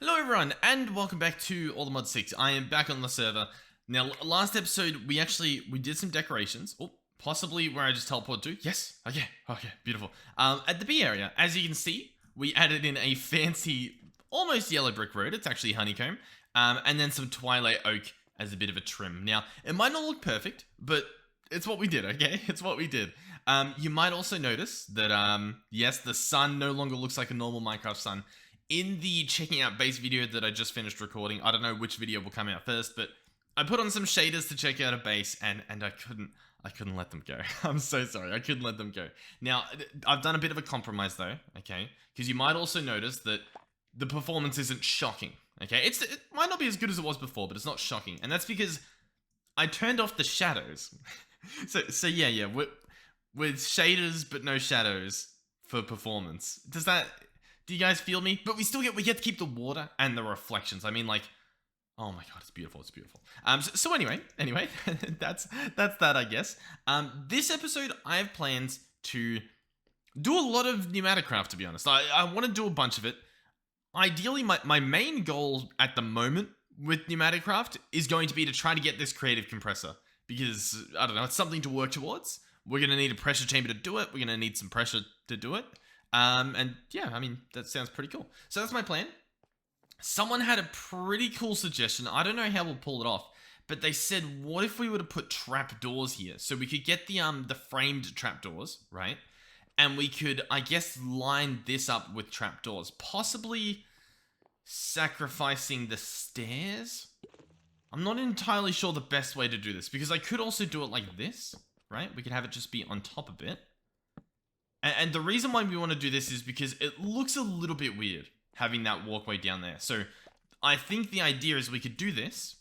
Hello everyone, and welcome back to Allthemodium 6. I am back on the server. Now, last episode, we did some decorations. Oh, possibly where I just teleport to. Yes, okay, beautiful. At the B area, as you can see, we added in a fancy, almost yellow brick road. It's actually honeycomb. And then some twilight oak as a bit of a trim. Now, it might not look perfect, but it's what we did, okay? It's what we did. You might also notice that, yes, the sun no longer looks like a normal Minecraft sun. In the checking out base video that I just finished recording, I don't know which video will come out first, but I put on some shaders to check out a base, and I couldn't let them go. I'm so sorry, I couldn't let them go. Now, I've done a bit of a compromise though, okay? Because you might also notice that the performance isn't shocking, okay? It might not be as good as it was before, but it's not shocking, and that's because I turned off the shadows. so yeah, with shaders but no shadows for performance. Do you guys feel me? But we get to keep the water and the reflections. I mean, like, oh my god, it's beautiful. It's beautiful. So anyway, that's that, I guess. This episode, I have plans to do a lot of pneumatic craft, to be honest. I want to do a bunch of it. Ideally, my main goal at the moment with pneumatic craft is going to be to try to get this creative compressor. Because, I don't know, it's something to work towards. We're going to need a pressure chamber to do it. We're going to need some pressure to do it. And yeah, I mean, that sounds pretty cool. So that's my plan. Someone had a pretty cool suggestion. I don't know how we'll pull it off, but they said, what if we were to put trapdoors here? So we could get the framed trapdoors, right? And we could, I guess, line this up with trapdoors, possibly sacrificing the stairs. I'm not entirely sure the best way to do this, because I could also do it like this, right? We could have it just be on top a bit. And the reason why we want to do this is because it looks a little bit weird having that walkway down there. So I think the idea is we could do this,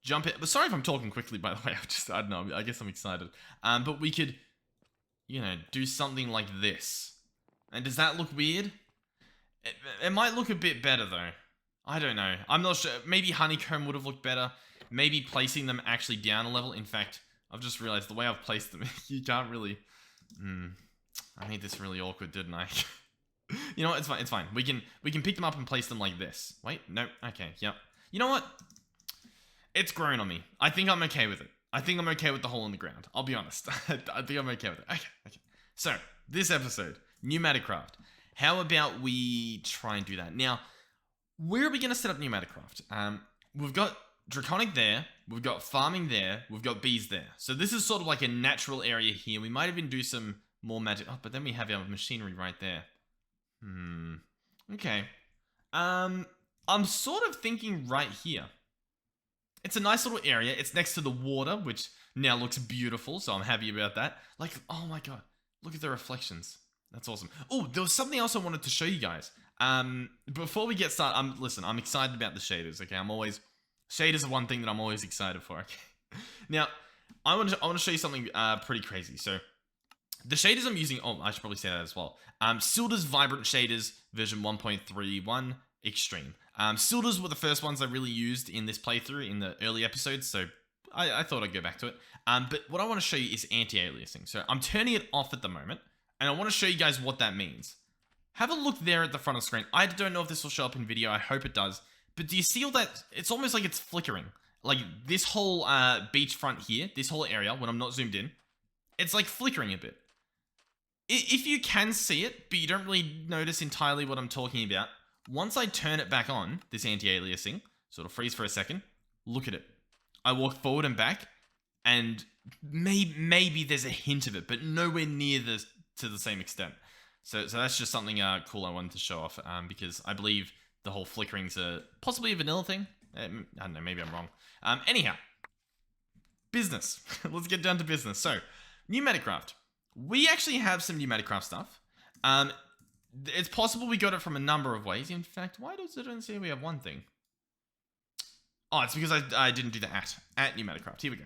jump it. But sorry if I'm talking quickly, by the way. I don't know. I guess I'm excited. But we could, do something like this. And does that look weird? It might look a bit better though. I don't know. I'm not sure. Maybe honeycomb would have looked better. Maybe placing them actually down a level. In fact, I've just realized the way I've placed them, you can't really... I made this really awkward, didn't I? You know what? It's fine. We can pick them up and place them like this. Wait, no. Okay, yep. You know what? It's grown on me. I think I'm okay with it. I think I'm okay with the hole in the ground. I'll be honest. I think I'm okay with it. Okay. So, this episode, pneumatic craft. How about we try and do that? Now, where are we going to set up pneumatic craft? We've got draconic there. We've got farming there. We've got bees there. So this is sort of like a natural area here. We might even do some more magic. Oh, but then we have our machinery right there. Okay. I'm sort of thinking right here. It's a nice little area. It's next to the water, which now looks beautiful, so I'm happy about that. Like, oh my god. Look at the reflections. That's awesome. Oh, there was something else I wanted to show you guys. Before we get started, listen, I'm excited about the shaders, okay? Shaders are one thing that I'm always excited for, okay? Now, I want to show you something pretty crazy. So, the shaders I'm using, I should probably say that as well. Silda's Vibrant Shaders version 1.31 Extreme. Silda's were the first ones I really used in this playthrough in the early episodes, so I thought I'd go back to it. But what I want to show you is anti-aliasing. So I'm turning it off at the moment, and I want to show you guys what that means. Have a look there at the front of the screen. I don't know if this will show up in video, I hope it does. But do you see all that? It's almost like it's flickering. Like this whole beachfront here, this whole area, when I'm not zoomed in, it's like flickering a bit. If you can see it, but you don't really notice entirely what I'm talking about, once I turn it back on, this anti-aliasing, so it'll freeze for a second, look at it. I walk forward and back, and maybe there's a hint of it, but nowhere near to the same extent. So that's just something cool I wanted to show off, because I believe the whole flickering's possibly a vanilla thing. I don't know, maybe I'm wrong. Anyhow, business. Let's get down to business. So, pneumatic craft. We actually have some pneumatic craft stuff. It's possible we got it from a number of ways. In fact, why does it only say we have one thing? Oh, it's because I didn't do the at pneumatic craft. Here we go.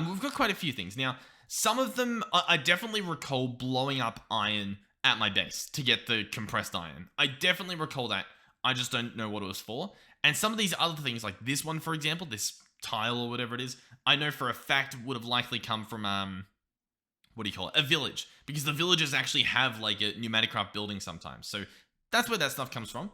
We've got quite a few things. Now, some of them, I definitely recall blowing up iron at my base to get the compressed iron. I definitely recall that. I just don't know what it was for. And some of these other things, like this one, for example, this tile or whatever it is, I know for a fact would have likely come from, a village, because the villages actually have like a pneumatic craft building sometimes. So that's where that stuff comes from.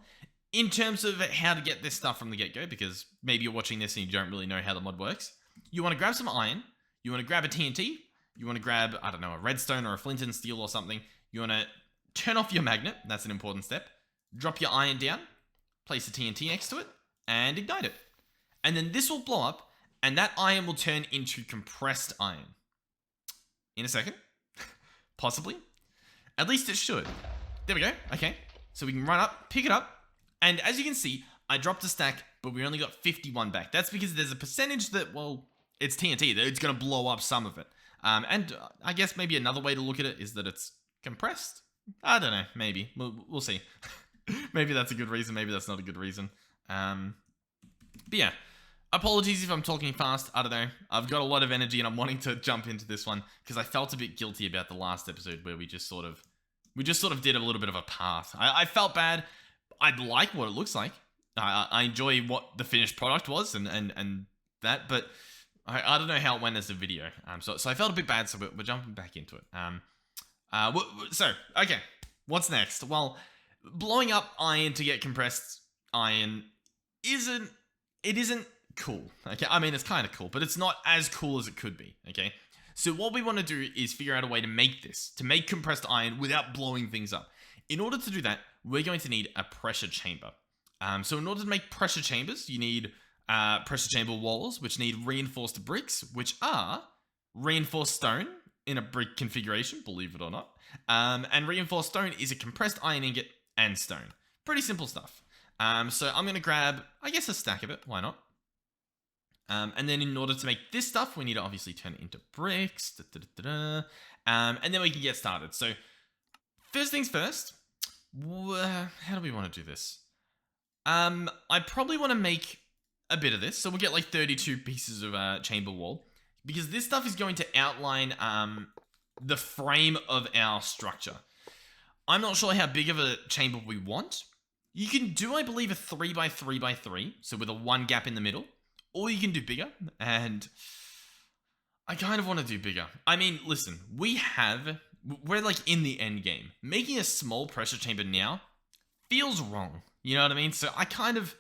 in terms of how to get this stuff from the get-go, because maybe you're watching this and you don't really know how the mod works, you want to grab some iron, you want to grab a TNT, you want to grab, I don't know, a redstone or a flint and steel or something, you want to turn off your magnet, that's an important step, drop your iron down, place the TNT next to it, and ignite it. And then this will blow up, and that iron will turn into compressed iron. In a second. Possibly. At least it should. There we go. Okay. So we can run up, pick it up, and as you can see, I dropped a stack, but we only got 51 back. That's because there's a percentage that, well, it's TNT. It's going to blow up some of it. And I guess maybe another way to look at it is that it's compressed. I don't know. Maybe. We'll see. Maybe that's a good reason. Maybe that's not a good reason. But yeah. Apologies if I'm talking fast. I don't know. I've got a lot of energy and I'm wanting to jump into this one because I felt a bit guilty about the last episode where we just sort of did a little bit of a path. I felt bad. I like what it looks like. I enjoy what the finished product was and that, but I don't know how it went as a video. So I felt a bit bad, so we're jumping back into it. So, okay. What's next? Well, blowing up iron to get compressed iron isn't cool. Okay, I mean, it's kind of cool, but it's not as cool as it could be. Okay, so what we want to do is figure out a way to make compressed iron without blowing things up. In order to do that, we're going to need a pressure chamber. So in order to make pressure chambers, you need pressure chamber walls, which need reinforced bricks, which are reinforced stone in a brick configuration, believe it or not. And reinforced stone is a compressed iron ingot and stone. Pretty simple stuff. So I'm going to grab, I guess, a stack of it. Why not? And then in order to make this stuff, we need to obviously turn it into bricks. And then we can get started. So first things first, how do we want to do this? I probably want to make a bit of this. So we'll get like 32 pieces of chamber wall. Because this stuff is going to outline the frame of our structure. I'm not sure how big of a chamber we want. You can do, I believe, a 3x3x3. So with a 1 gap in the middle. Or you can do bigger. And I kind of want to do bigger. I mean, listen, we're like in the end game. Making a small pressure chamber now feels wrong. You know what I mean? So I kind of,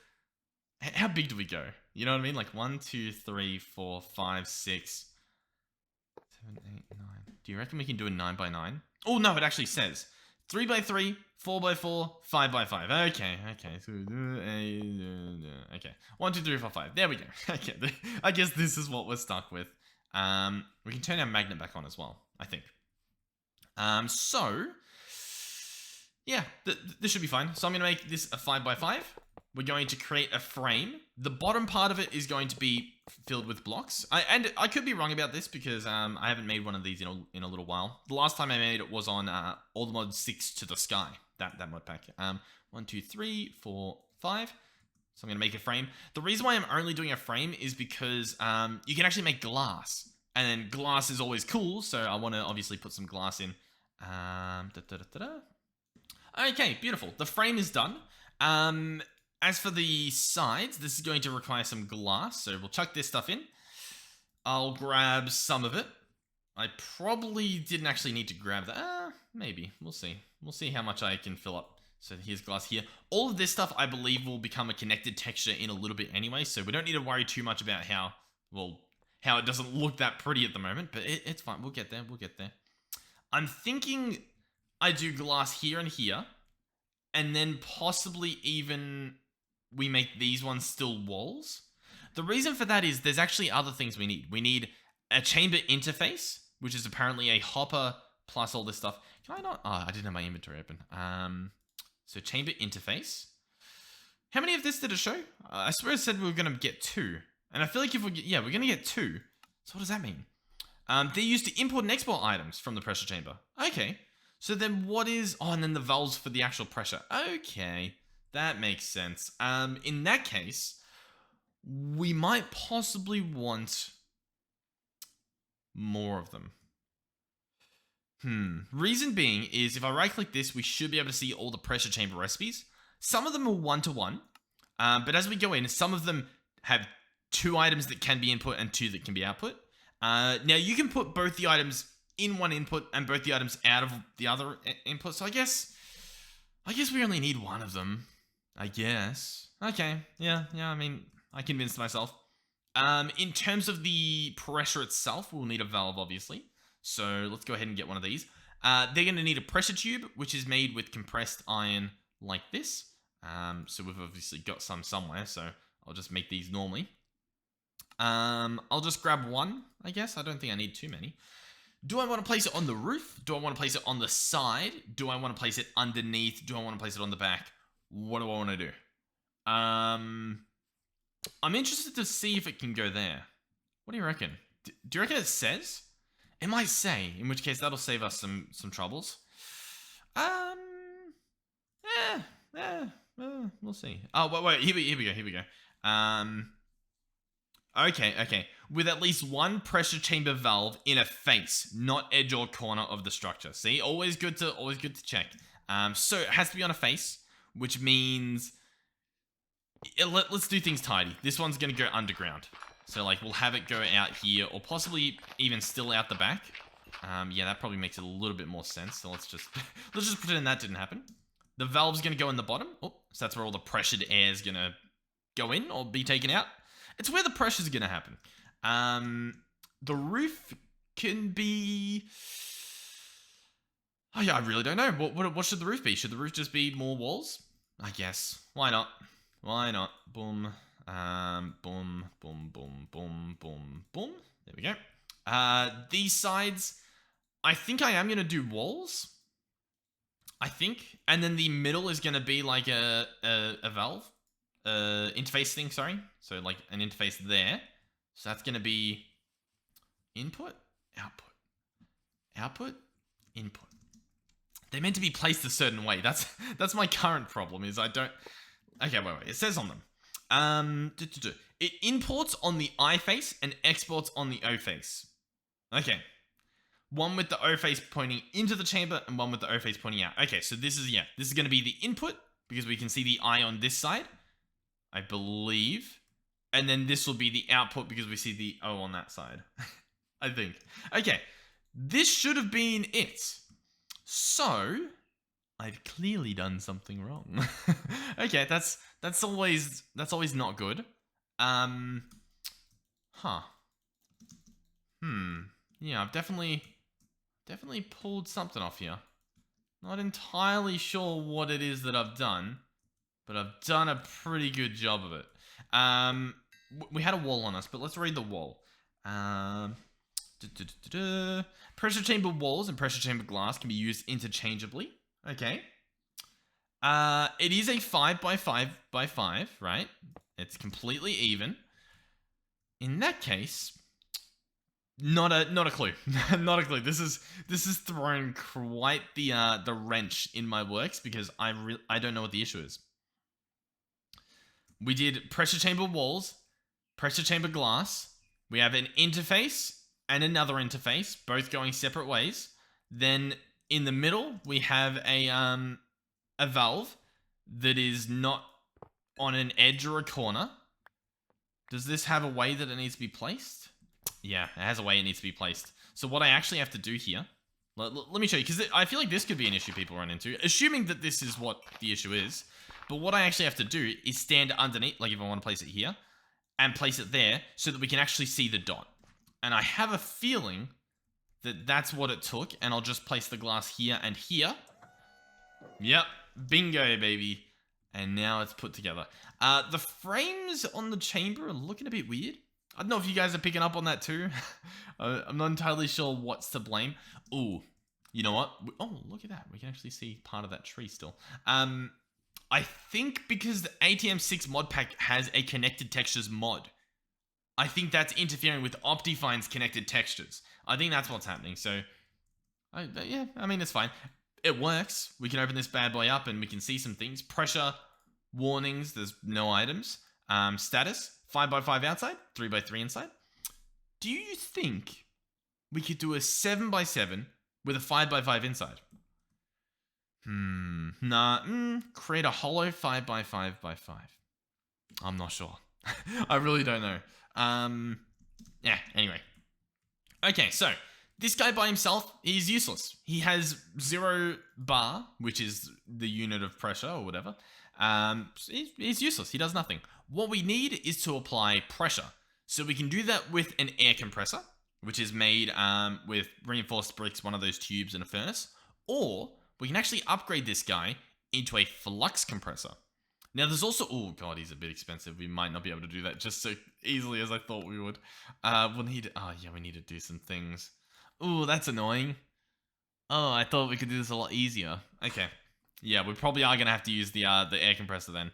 how big do we go? You know what I mean? Like 1, 2, 3, 4, 5, 6, 7, 8, 9. Do you reckon we can do a 9x9? Oh no, it actually says 3x3, 4x4, 5x5. Okay. So, okay. 1, 2, 3, 4, 5. There we go. Okay. I guess this is what we're stuck with. We can turn our magnet back on as well, I think. So yeah, this should be fine. So I'm going to make this a 5x5. We're going to create a frame. The bottom part of it is going to be filled with blocks. And I could be wrong about this because I haven't made one of these in a little while. The last time I made it was on Allthemodium 6 to the sky. That mod pack. 1, 2, 3, 4, 5. So I'm going to make a frame. The reason why I'm only doing a frame is because you can actually make glass. And then glass is always cool. So I want to obviously put some glass in. Okay, beautiful. The frame is done. As for the sides, this is going to require some glass, so we'll chuck this stuff in. I'll grab some of it. I probably didn't actually need to grab that. Maybe. We'll see. We'll see how much I can fill up. So here's glass here. All of this stuff, I believe, will become a connected texture in a little bit anyway, so we don't need to worry too much about how it doesn't look that pretty at the moment, but it's fine. We'll get there. I'm thinking I do glass here and here, and then possibly even we make these ones still walls. The reason for that is there's actually other things we need. We need a chamber interface, which is apparently a hopper plus all this stuff. Can I not? Oh, I didn't have my inventory open. So chamber interface. How many of this did it show? I swear it said we were going to get 2. And I feel like we're going to get 2. So what does that mean? They're used to import and export items from the pressure chamber. Okay. So then what is... Oh, and then the valves for the actual pressure. Okay. That makes sense. In that case, we might possibly want more of them. Reason being is if I right-click this, we should be able to see all the pressure chamber recipes. Some of them are 1-to-1, but as we go in, some of them have 2 items that can be input and 2 that can be output. Now, you can put both the items in one input and both the items out of the other input, so I guess we only need one of them. I guess. Okay, yeah, I mean, I convinced myself. In terms of the pressure itself, we'll need a valve, obviously. So let's go ahead and get one of these. They're going to need a pressure tube, which is made with compressed iron like this. So we've obviously got some somewhere, so I'll just make these normally. I'll just grab one, I guess. I don't think I need too many. Do I want to place it on the roof? Do I want to place it on the side? Do I want to place it underneath? Do I want to place it on the back? What do I want to do? I'm interested to see if it can go there. What do you reckon? Do you reckon it says? It might say, in which case that'll save us some troubles. We'll see. Oh, wait, here we go. Okay. With at least one pressure chamber valve in a face, not edge or corner of the structure. See, always good to check. So it has to be on a face, which means let's do things tidy. This one's gonna go underground. So like we'll have it go out here, or possibly even still out the back. Yeah, that probably makes it a little bit more sense. So let's just pretend that didn't happen. The valve's gonna go in the bottom. Oh, so that's where all the pressured air is gonna go in or be taken out. It's where the pressure's gonna happen. The roof can be. Oh yeah, I really don't know. What should the roof be? Should the roof just be more walls? I guess. Why not? Boom. Boom. There we go. These sides, I think I am gonna do walls. I think, and then the middle is gonna be like a valve, interface thing. Sorry, so like an interface there. So that's gonna be input, output, input. They're meant to be placed a certain way. That's my current problem. Is I don't. Okay, wait. It says on them. It imports on the I face and exports on the O face. Okay. One with the O face pointing into the chamber and one with the O face pointing out. Okay, so this is going to be the input because we can see the I on this side, I believe. And then this will be the output because we see the O on that side, I think. Okay, this should have been it. So, I've clearly done something wrong. Okay, that's always not good. Yeah, I've definitely pulled something off here. Not entirely sure what it is that I've done, but I've done a pretty good job of it. We had a wall on us, but let's read the wall. Pressure chamber walls and pressure chamber glass can be used interchangeably. Okay. It is a 5x5x5, right? It's completely even. In that case, not a clue. Not a clue. This is thrown quite the wrench in my works because I don't know what the issue is. We did pressure chamber walls, pressure chamber glass. We have an interface and another interface, both going separate ways. Then in the middle, we have a valve that is not on an edge or a corner. Does this have a way that it needs to be placed? Yeah, it has a way it needs to be placed. So what I actually have to do here, let me show you, because I feel like this could be an issue people run into, assuming that this is what the issue is. But what I actually have to do is stand underneath, like if I want to place it here, and place it there so that we can actually see the dot. And I have a feeling that that's what it took, and I'll just place the glass here and here. Yep, bingo, baby. And now it's put together. The frames on the chamber are looking a bit weird. I don't know if you guys are picking up on that too. I'm not entirely sure what's to blame. Ooh, you know what? Oh, look at that. We can actually see part of that tree still. I think because the ATM6 Modpack has a connected textures mod, I think that's interfering with Optifine's connected textures. I think that's what's happening. So, yeah, I mean, it's fine. It works. We can open this bad boy up and we can see some things. Pressure, warnings, there's no items. Status, 5x5 outside, 3x3 inside. Do you think we could do a 7x7 with a 5x5 inside? Create a hollow 5x5x5. I'm not sure. I really don't know. Yeah, anyway. Okay, so this guy by himself, he's useless. He has 0 bar, which is the unit of pressure or whatever. He's useless. He does nothing. What we need is to apply pressure. So we can do that with an air compressor, which is made with reinforced bricks, one of those tubes, and a furnace. Or we can actually upgrade this guy into a flux compressor. Now there's also, oh god, he's a bit expensive. We might not be able to do that just so easily as I thought we would. We need to do some things. Oh, that's annoying. Oh, I thought we could do this a lot easier. Okay. Yeah, we probably are going to have to use the air compressor then.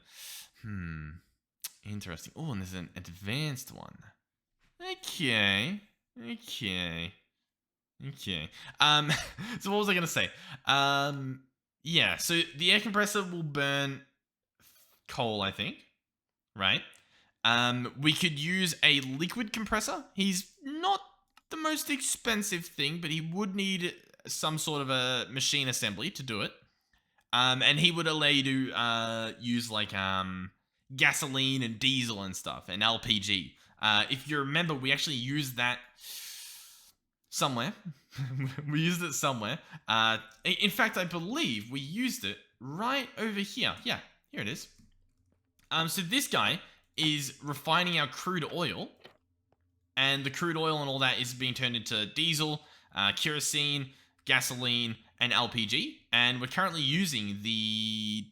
Interesting. Oh, and there's an advanced one. Okay. So what was I going to say? Yeah, so the air compressor will burn coal, I think. Right? We could use a liquid compressor. He's not the most expensive thing, but he would need some sort of a machine assembly to do it. And he would allow you to use like gasoline and diesel and stuff, and LPG. If you remember, we actually used that somewhere. We used it somewhere. In fact, I believe we used it right over here. Yeah, here it is. So this guy is refining our crude oil, and the crude oil and all that is being turned into diesel, kerosene, gasoline, and LPG, and we're currently using the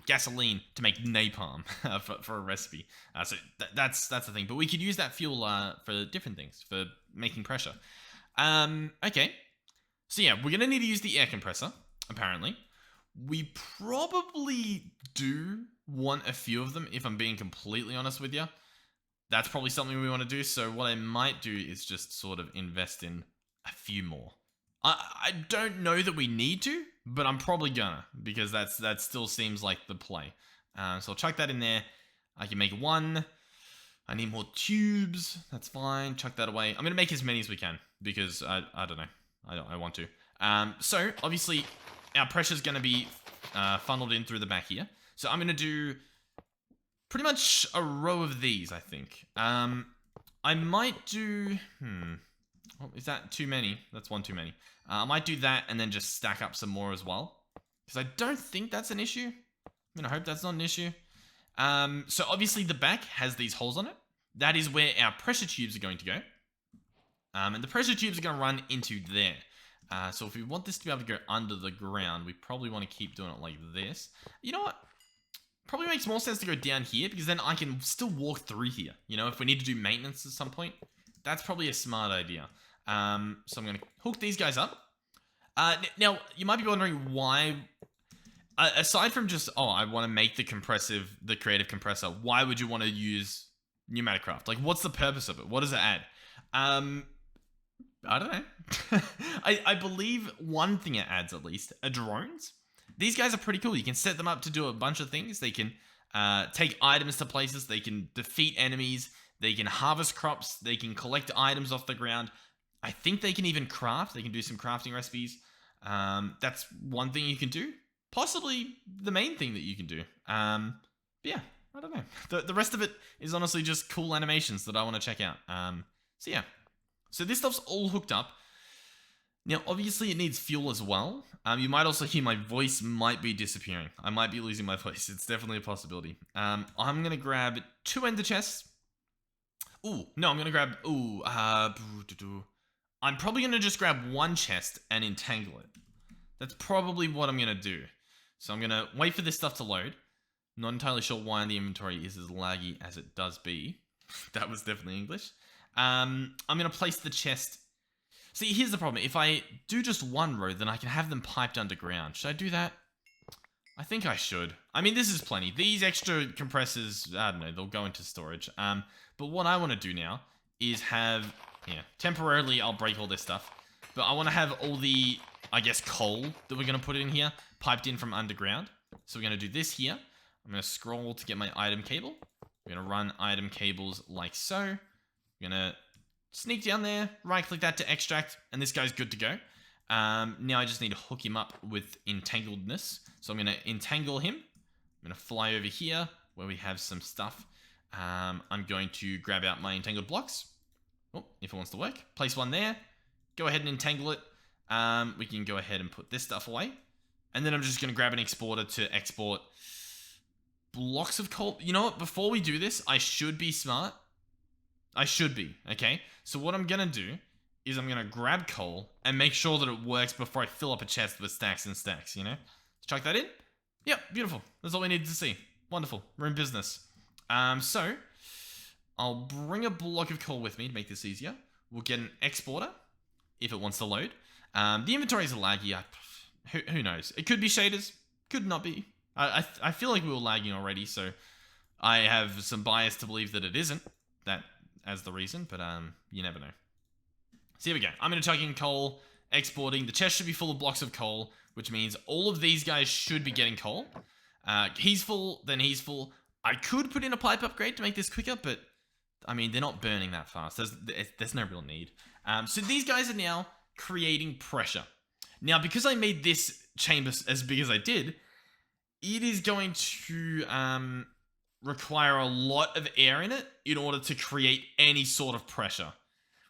gasoline to make napalm for a recipe. So that's the thing. But we could use that fuel for different things, for making pressure. Okay. So yeah, we're gonna need to use the air compressor. Apparently, we probably do want a few of them. If I'm being completely honest with you, that's probably something we want to do. So what I might do is just sort of invest in a few more. I don't know that we need to, but I'm probably gonna, because that still seems like the play. So I'll chuck that in there. I can make one. I need more tubes. That's fine. Chuck that away. I'm gonna make as many as we can, because I don't know. I want to. So obviously our pressure's gonna be funneled in through the back here. So I'm gonna do pretty much a row of these, I think. I might do... Oh, is that too many? That's one too many. I might do that and then just stack up some more as well, because I don't think that's an issue. I mean, I hope that's not an issue. So obviously the back has these holes on it. That is where our pressure tubes are going to go. And the pressure tubes are going to run into there. So if we want this to be able to go under the ground, we probably want to keep doing it like this. You know what? Probably makes more sense to go down here, because then I can still walk through here. You know, if we need to do maintenance at some point, that's probably a smart idea. So I'm going to hook these guys up. Now, you might be wondering why, aside from just, oh, I want to make the creative compressor, why would you want to use pneumatic craft? Like, what's the purpose of it? What does it add? I don't know. I believe one thing it adds, at least, are drones. These guys are pretty cool. You can set them up to do a bunch of things. They can take items to places. They can defeat enemies. They can harvest crops. They can collect items off the ground. I think they can even craft. They can do some crafting recipes. That's one thing you can do. Possibly the main thing that you can do. But yeah, I don't know. The rest of it is honestly just cool animations that I want to check out. So yeah. So this stuff's all hooked up. Now, obviously, it needs fuel as well. You might also hear my voice might be disappearing. I might be losing my voice. It's definitely a possibility. I'm going to grab 2 ender chests. Ooh, no, I'm going to grab... Ooh, I'm probably going to just grab 1 chest and entangle it. That's probably what I'm going to do. So I'm going to wait for this stuff to load. Not entirely sure why the inventory is as laggy as it does be. That was definitely English. I'm going to place the chest... See, here's the problem. If I do just 1 row, then I can have them piped underground. Should I do that? I think I should. I mean, this is plenty. These extra compressors, I don't know, they'll go into storage. But what I want to do now is have... Yeah, temporarily I'll break all this stuff. But I want to have all the, I guess, coal that we're going to put in here piped in from underground. So we're going to do this here. I'm going to scroll to get my item cable. We're going to run item cables like so. We're going to sneak down there, right-click that to extract, and this guy's good to go. Now I just need to hook him up with entangledness. So I'm going to entangle him. I'm going to fly over here where we have some stuff. I'm going to grab out my entangled blocks. Oh, if it wants to work. Place 1 there. Go ahead and entangle it. We can go ahead and put this stuff away. And then I'm just going to grab an exporter to export blocks of coal. You know what? Before we do this, I should be smart. I should be, okay? So what I'm gonna do is I'm gonna grab coal and make sure that it works before I fill up a chest with stacks and stacks, you know? Chuck that in. Yep, beautiful. That's all we needed to see. Wonderful. We're in business. So I'll bring a block of coal with me to make this easier. We'll get an exporter if it wants to load. The inventories are laggy. Who knows? It could be shaders. Could not be. I feel like we were lagging already, so I have some bias to believe that it isn't that as the reason, but you never know. So here we go. I'm going to chuck in coal, exporting. The chest should be full of blocks of coal, which means all of these guys should be getting coal. He's full, then he's full. I could put in a pipe upgrade to make this quicker, but I mean, they're not burning that fast. There's no real need. So these guys are now creating pressure. Now, because I made this chamber as big as I did, it is going to require a lot of air in it in order to create any sort of pressure,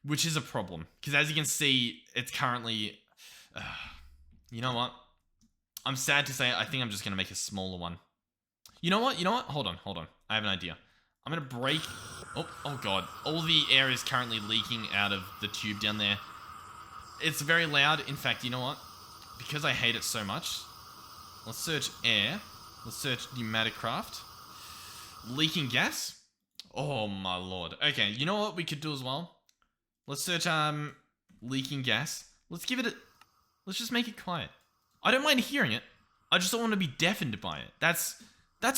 which is a problem. Because as you can see, it's currently... you know what? I'm sad to say I think I'm just going to make a smaller one. You know what? Hold on. I have an idea. I'm going to break... Oh god. All the air is currently leaking out of the tube down there. It's very loud. In fact, you know what? Because I hate it so much, let's search air. Let's search pneumatic-craft. Leaking gas? Oh my lord. Okay, you know what we could do as well? Let's search leaking gas. Let's just make it quiet. I don't mind hearing it. I just don't want to be deafened by it. That's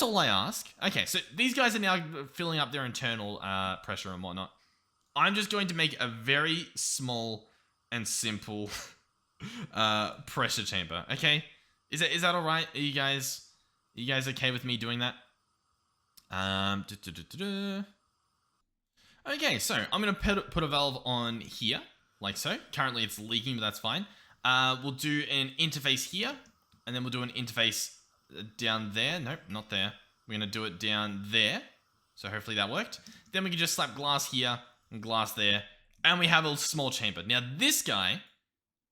all I ask. Okay, so these guys are now filling up their internal pressure and whatnot. I'm just going to make a very small and simple pressure chamber. Okay, is that all right? Are you guys okay with me doing that? Okay, so I'm gonna put a valve on here, like so. Currently it's leaking, but that's fine. We'll do an interface here, and then we'll do an interface down there. Nope, not there. We're gonna do it down there. So hopefully that worked. Then we can just slap glass here and glass there, and we have a small chamber. Now this guy,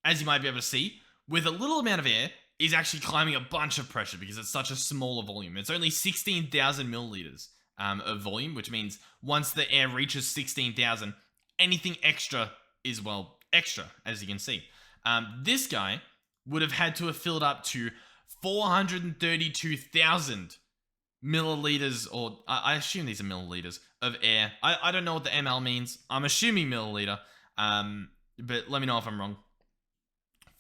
as you might be able to see, with a little amount of air, is actually climbing a bunch of pressure because it's such a smaller volume. It's only 16,000 milliliters of volume, which means once the air reaches 16,000, anything extra is, well, extra, as you can see. This guy would have had to have filled up to 432,000 milliliters, or I assume these are milliliters, of air. I don't know what the ml means. I'm assuming milliliter, but let me know if I'm wrong.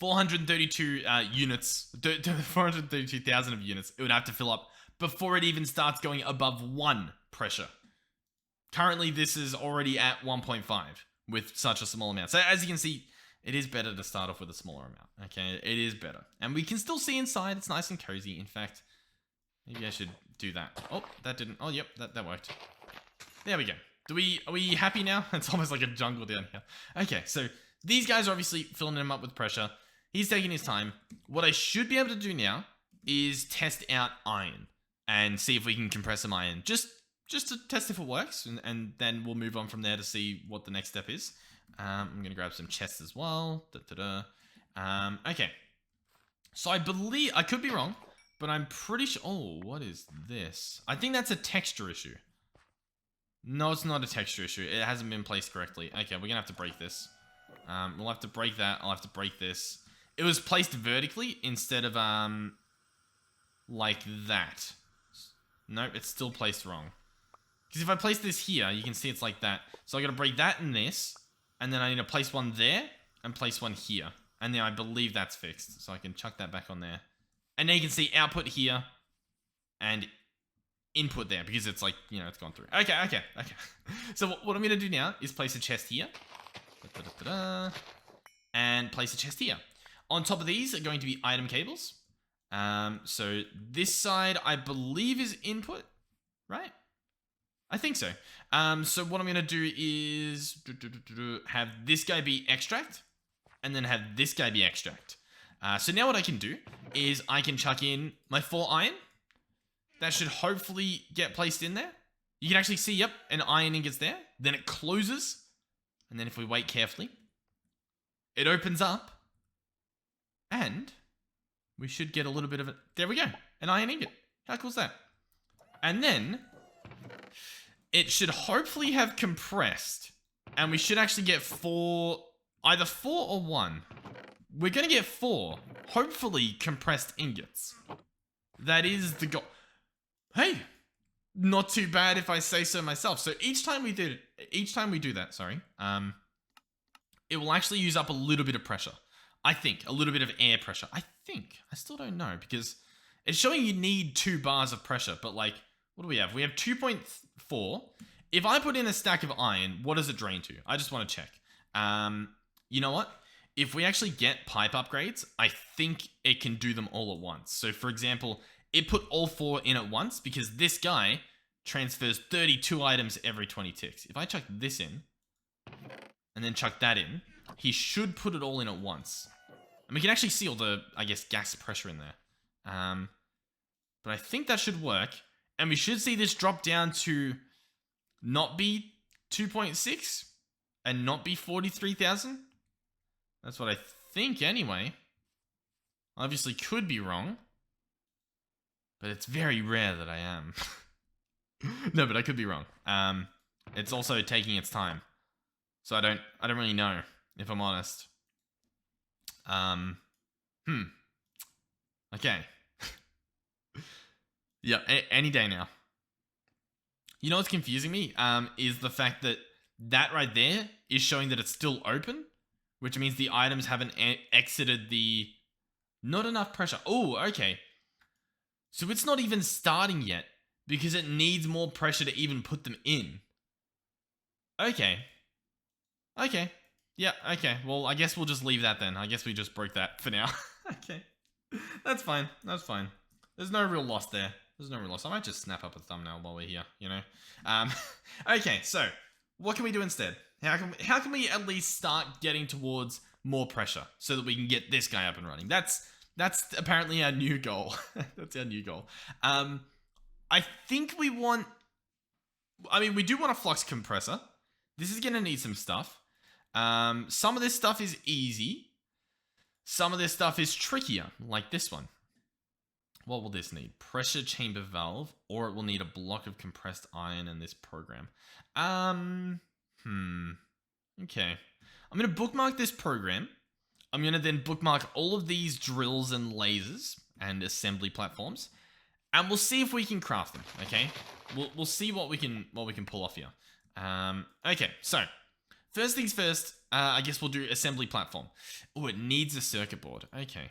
432 units, 432,000 of units it would have to fill up before it even starts going above 1 pressure. Currently, this is already at 1.5 with such a small amount. So as you can see, it is better to start off with a smaller amount. Okay, it is better. And we can still see inside. It's nice and cozy. In fact, maybe I should do that. Oh, that didn't. Oh, yep, that worked. There we go. Are we happy now? It's almost like a jungle down here. Okay, so these guys are obviously filling them up with pressure. He's taking his time. What I should be able to do now is test out iron and see if we can compress some iron. Just to test if it works, and then we'll move on from there to see what the next step is. I'm going to grab some chests as well. Okay. So I believe... I could be wrong, but I'm pretty sure... Oh, what is this? I think that's a texture issue. No, it's not a texture issue. It hasn't been placed correctly. Okay, we're going to have to break this. We'll have to break that. I'll have to break this. It was placed vertically instead of, like that. Nope, it's still placed wrong. Because if I place this here, you can see it's like that. So I gotta break that and this, and then I need to place one there, and place one here. And then I believe that's fixed. So I can chuck that back on there. And then you can see output here, and input there, because it's like, you know, it's gone through. Okay. So what I'm gonna do now is place a chest here. And place a chest here. On top of these are going to be item cables. So this side, I believe, is input, right? I think so. So what I'm going to do is have this guy be extract, and then have this guy be extract. So now what I can do is I can chuck in my 4 iron. That should hopefully get placed in there. You can actually see, yep, an iron ingot's there. Then it closes. And then if we wait carefully, it opens up. And we should get a little bit of it. There we go. An iron ingot. How cool is that? And then it should hopefully have compressed. And we should actually get either 4 or 1. We're going to get 4, hopefully compressed ingots. That is the goal. Hey, not too bad if I say so myself. So each time we do that, sorry, it will actually use up a little bit of pressure. I think a little bit of air pressure. I still don't know because it's showing you need 2 bars of pressure, but like, what do we have? We have 2.4. If I put in a stack of iron, what does it drain to? I just want to check. You know what? If we actually get pipe upgrades, I think it can do them all at once. So for example, it put all 4 in at once because this guy transfers 32 items every 20 ticks. If I chuck this in and then chuck that in, he should put it all in at once. And we can actually see all the, I guess, gas pressure in there. But I think that should work. And we should see this drop down to not be 2.6 and not be 43,000. That's what I think anyway. Obviously could be wrong. But it's very rare that I am. No, but I could be wrong. It's also taking its time. So I don't really know, if I'm honest. Okay. Yeah, any day now. You know what's confusing me? Is the fact that right there is showing that it's still open, which means the items haven't exited the... Not enough pressure. Oh, okay. So it's not even starting yet because it needs more pressure to even put them in. Okay. Okay. Yeah, okay. Well, I guess we'll just leave that then. I guess we just broke that for now. Okay. That's fine. That's fine. There's no real loss there. There's no real loss. I might just snap up a thumbnail while we're here, you know? Okay, so what can we do instead? How can we at least start getting towards more pressure so that we can get this guy up and running? That's apparently our new goal. That's our new goal. I think we want... I mean, we do want a flux compressor. This is going to need some stuff. Some of this stuff is easy. Some of this stuff is trickier, like this one. What will this need? Pressure chamber valve, or it will need a block of compressed iron in this program. Okay. I'm going to bookmark this program. I'm going to then bookmark all of these drills and lasers and assembly platforms, and we'll see if we can craft them. Okay, we'll see what we can pull off here. Okay, so first things first. I guess we'll do assembly platform. Oh, it needs a circuit board. Okay.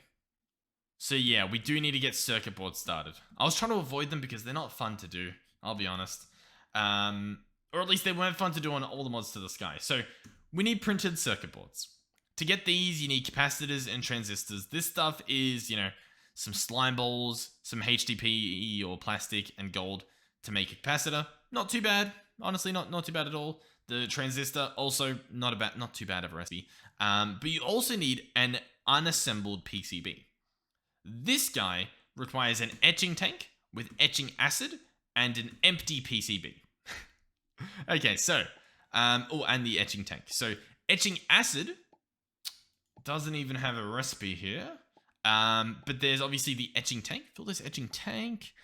So yeah, we do need to get circuit boards started. I was trying to avoid them because they're not fun to do. I'll be honest. Or at least they weren't fun to do on all the mods to the sky. So we need printed circuit boards. To get these, you need capacitors and transistors. This stuff is, you know, some slime balls, some HDPE or plastic and gold to make a capacitor. Not too bad. Honestly, not too bad at all. The transistor, also not too bad of a recipe. But you also need an unassembled PCB. This guy requires an etching tank with etching acid and an empty PCB. Okay, so, and the etching tank. So, etching acid doesn't even have a recipe here. But there's obviously the etching tank. Fill this etching tank.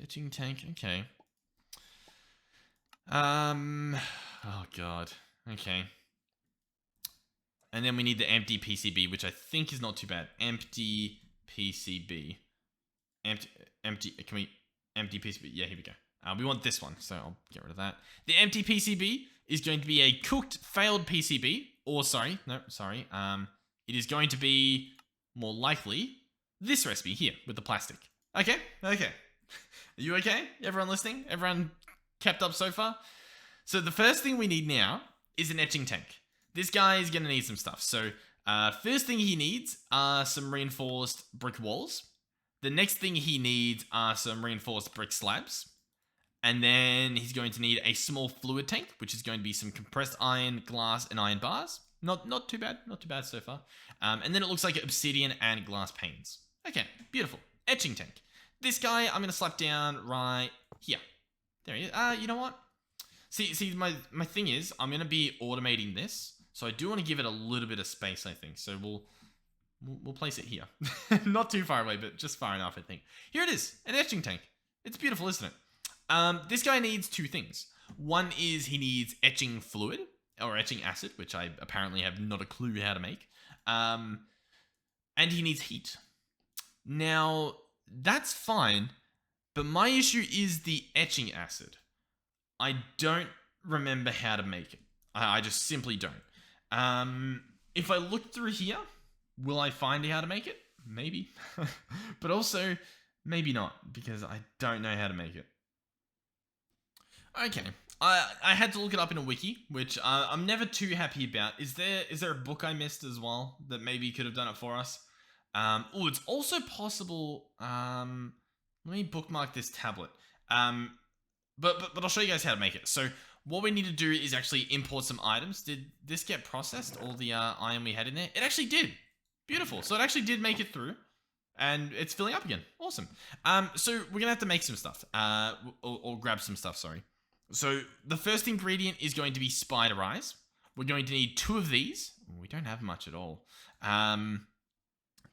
Etching tank, okay. Oh god, okay. And then we need the empty PCB, which I think is not too bad. Empty PCB. Empty PCB. Yeah, here we go. We want this one, so I'll get rid of that. The empty PCB is going to be a cooked failed PCB. Or, sorry. It is going to be, more likely, this recipe here with the plastic. Okay. Are you okay? Everyone listening? Everyone kept up so far? So the first thing we need now is an etching tank. This guy is going to need some stuff. So, first thing he needs are some reinforced brick walls. The next thing he needs are some reinforced brick slabs. And then he's going to need a small fluid tank, which is going to be some compressed iron, glass, and iron bars. Not too bad. Not too bad so far. And then it looks like obsidian and glass panes. Okay, beautiful. Etching tank. This guy I'm going to slap down right here. There he is. You know what? See, my thing is, I'm going to be automating this. So I do want to give it a little bit of space, I think. So we'll place it here. Not too far away, but just far enough, I think. Here it is, an etching tank. It's beautiful, isn't it? This guy needs two things. One is he needs etching fluid, or etching acid, which I apparently have not a clue how to make. And he needs heat. Now, that's fine, but my issue is the etching acid. I don't remember how to make it. I just simply don't. If I look through here, will I find how to make it? Maybe. But also, maybe not, because I don't know how to make it. Okay. I had to look it up in a wiki, which I'm never too happy about. Is there a book I missed as well that maybe could have done it for us? Oh, it's also possible. Let me bookmark this tablet. But I'll show you guys how to make it. So what we need to do is actually import some items. Did this get processed? All the iron we had in there? It actually did. Beautiful. So it actually did make it through. And it's filling up again. Awesome. So we're going to have to make some stuff. Or grab some stuff, sorry. So the first ingredient is going to be spider eyes. We're going to need 2 of these. We don't have much at all. The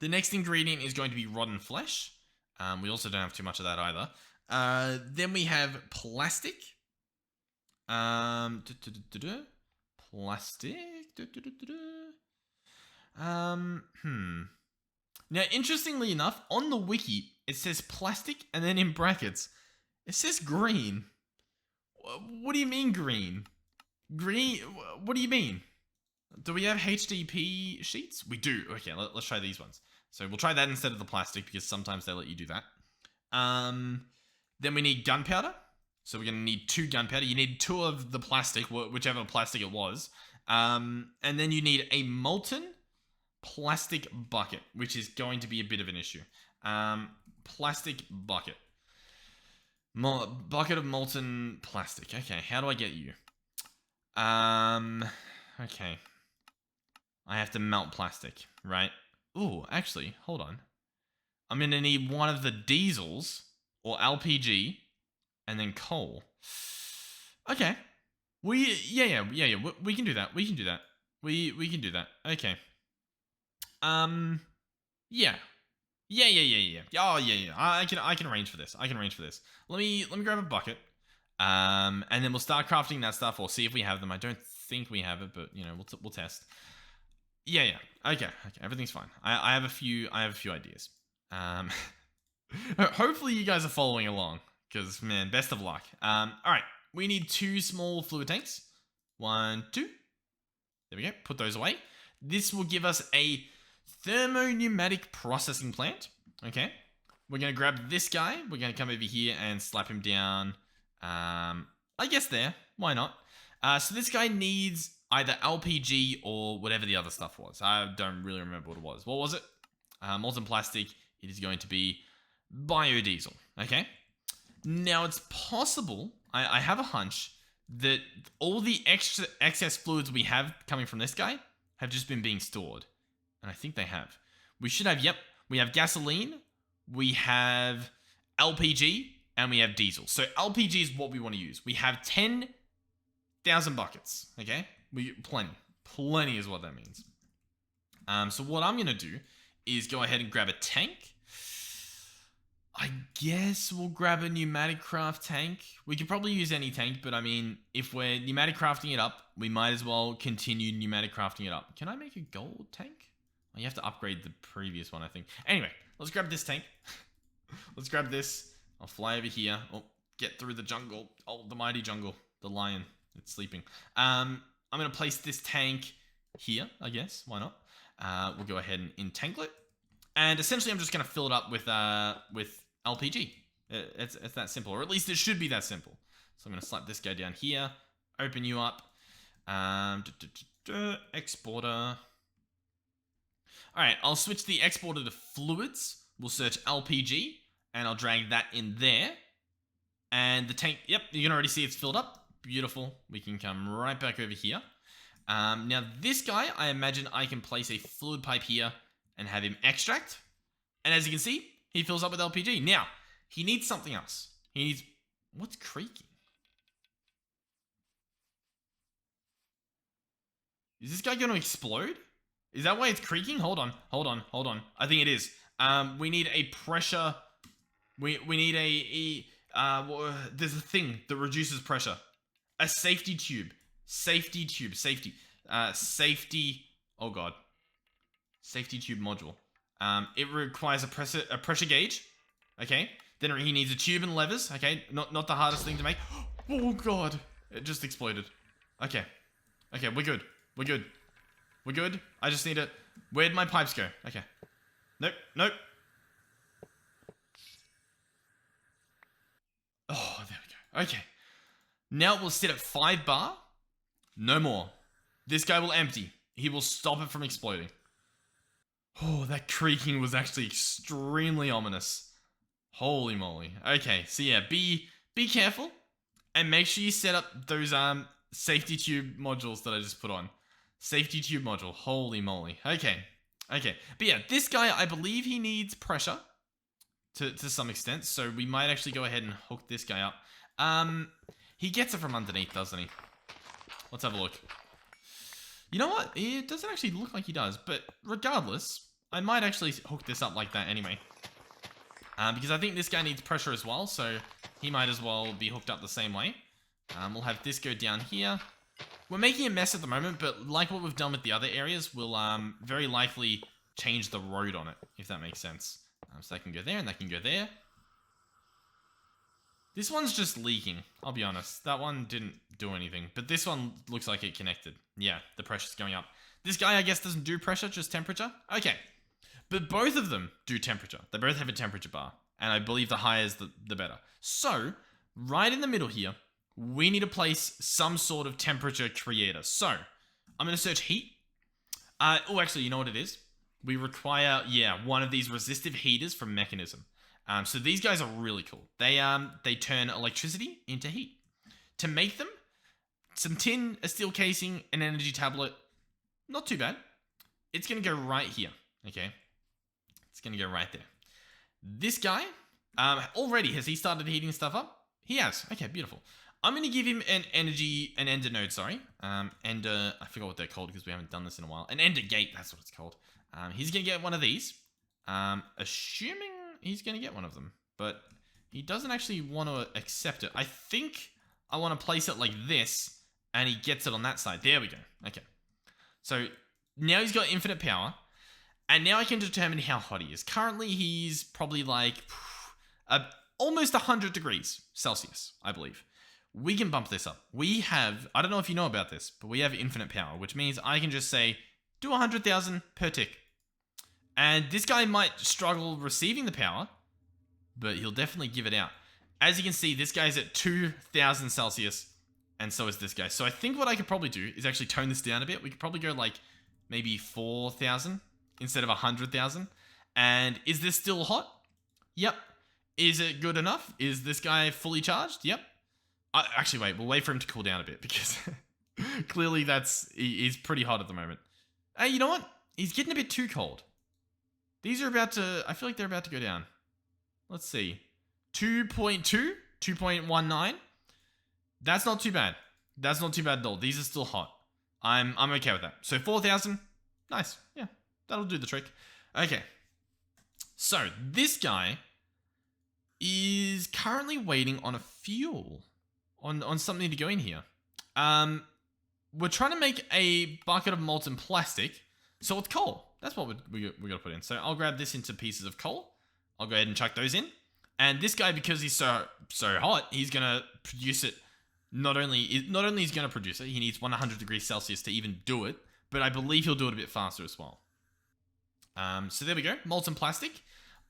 next ingredient is going to be rotten flesh. We also don't have too much of that either. Then we have plastic. Plastic. Now, interestingly enough, on the wiki, it says plastic, and then in brackets, it says green. What do you mean green? Green? What do you mean? Do we have HDP sheets? We do. Okay, let's try these ones. So we'll try that instead of the plastic, because sometimes they let you do that. Then we need gunpowder. So we're going to need 2 gunpowder. You need 2 of the plastic, whichever plastic it was. And then you need a molten plastic bucket, which is going to be a bit of an issue. Plastic bucket. Bucket of molten plastic. Okay, how do I get you? Okay. I have to melt plastic, right? Ooh, actually, hold on. I'm going to need one of the diesels, or LPG, and then coal. Okay. We can do that. We can do that. We can do that. Okay. Yeah. Oh, yeah. I can arrange for this. Let me grab a bucket. And then we'll start crafting that stuff, or see if we have them. I don't think we have it, but you know, we'll test. Yeah. Okay. Everything's fine. I have a few ideas. Hopefully you guys are following along, because man, best of luck. All right. We need 2 small fluid tanks. 1, 2. There we go. Put those away. This will give us a thermopneumatic processing plant. Okay. We're going to grab this guy. We're going to come over here and slap him down. I guess there. Why not? So this guy needs either LPG or whatever the other stuff was. I don't really remember what it was. What was it? Molten plastic. It is going to be biodiesel. Okay. Now it's possible, I have a hunch, that all the excess fluids we have coming from this guy have just been being stored. And I think they have. We should have, we have gasoline, we have LPG, and we have diesel. So LPG is what we want to use. We have 10,000 buckets, okay? Plenty is what that means. So what I'm going to do is go ahead and grab a tank. I guess we'll grab a pneumatic craft tank. We could probably use any tank, but I mean, if we're pneumatic crafting it up, we might as well continue pneumatic crafting it up. Can I make a gold tank? Oh, you have to upgrade the previous one, I think. Anyway, let's grab this tank. Let's grab this. I'll fly over here. Oh, get through the jungle. Oh, the mighty jungle. The lion. It's sleeping. I'm going to place this tank here, I guess. Why not? We'll go ahead and entangle it. And essentially, I'm just going to fill it up with LPG. It's that simple, or at least it should be that simple. So I'm going to slap this guy down here, open you up, exporter. All right, I'll switch the exporter to fluids. We'll search LPG, and I'll drag that in there. And the tank, yep, you can already see it's filled up. Beautiful. We can come right back over here. Now this guy, I imagine I can place a fluid pipe here and have him extract. And as you can see, he fills up with LPG. Now, he needs something else. He needs... What's creaking? Is this guy going to explode? Is that why it's creaking? Hold on. I think it is. We need a pressure... We need there's a thing that reduces pressure. A safety tube. Safety tube. Safety. Safety. Oh god. Safety tube module. It requires a pressure gauge. Okay. Then he needs a tube and levers. Okay. Not the hardest thing to make. Oh god. It just exploded. Okay. Okay, we're good. We're good. We're good. I just need to... Where'd my pipes go? Okay. Nope. Nope. Oh, there we go. Okay. Now it will sit at 5 bar. No more. This guy will empty. He will stop it from exploding. Oh, that creaking was actually extremely ominous. Holy moly. Okay, so yeah, be careful. And make sure you set up those safety tube modules that I just put on. Safety tube module. Holy moly. Okay. Okay. But yeah, this guy, I believe he needs pressure. To some extent. So we might actually go ahead and hook this guy up. He gets it from underneath, doesn't he? Let's have a look. You know what? It doesn't actually look like he does. But regardless, I might actually hook this up like that anyway. Because I think this guy needs pressure as well. So he might as well be hooked up the same way. We'll have this go down here. We're making a mess at the moment. But like what we've done with the other areas, we'll very likely change the road on it. If that makes sense. So that can go there and that can go there. This one's just leaking, I'll be honest. That one didn't do anything. But this one looks like it connected. Yeah, the pressure's going up. This guy, I guess, doesn't do pressure, just temperature. Okay. But both of them do temperature. They both have a temperature bar. And I believe the higher is the better. So, right in the middle here, we need to place some sort of temperature creator. So, I'm going to search heat. Oh, actually, you know what it is? We require, yeah, one of these resistive heaters from Mechanism. So these guys are really cool. They turn electricity into heat. To make them, some tin, a steel casing, an energy tablet. Not too bad. It's going to go right here. Okay. It's going to go right there. This guy, already, has he started heating stuff up? He has. Okay, beautiful. I'm going to give him an ender node, sorry. Ender, I forgot what they're called because we haven't done this in a while. An ender gate, that's what it's called. He's going to get one of these. Assuming he's going to get one of them. But he doesn't actually want to accept it. I think I want to place it like this. And he gets it on that side. There we go. Okay. So now he's got infinite power. And now I can determine how hot he is. Currently, he's probably like almost 100 degrees Celsius, I believe. We can bump this up. We have, I don't know if you know about this, but we have infinite power, which means I can just say, do 100,000 per tick. And this guy might struggle receiving the power, but he'll definitely give it out. As you can see, this guy's at 2,000 Celsius, and so is this guy. So I think what I could probably do is actually tone this down a bit. We could probably go like maybe 4,000 instead of 100,000. And is this still hot? Yep. Is it good enough? Is this guy fully charged? Yep. Actually, wait. We'll wait for him to cool down a bit because clearly he's pretty hot at the moment. Hey, you know what? He's getting a bit too cold. These are about to, I feel like they're about to go down. Let's see. 2.2, 2.19. That's not too bad. That's not too bad at all. These are still hot. I'm okay with that. So 4,000. Nice. Yeah, that'll do the trick. Okay. So this guy is currently waiting on a fuel. On something to go in here. We're trying to make a bucket of molten plastic. So it's coal. That's what we got to put in. So I'll grab this into pieces of coal. I'll go ahead and chuck those in. And this guy, because he's so hot, he's going to produce it. Not only is he going to produce it, he needs 100 degrees Celsius to even do it. But I believe he'll do it a bit faster as well. So there we go. Molten plastic.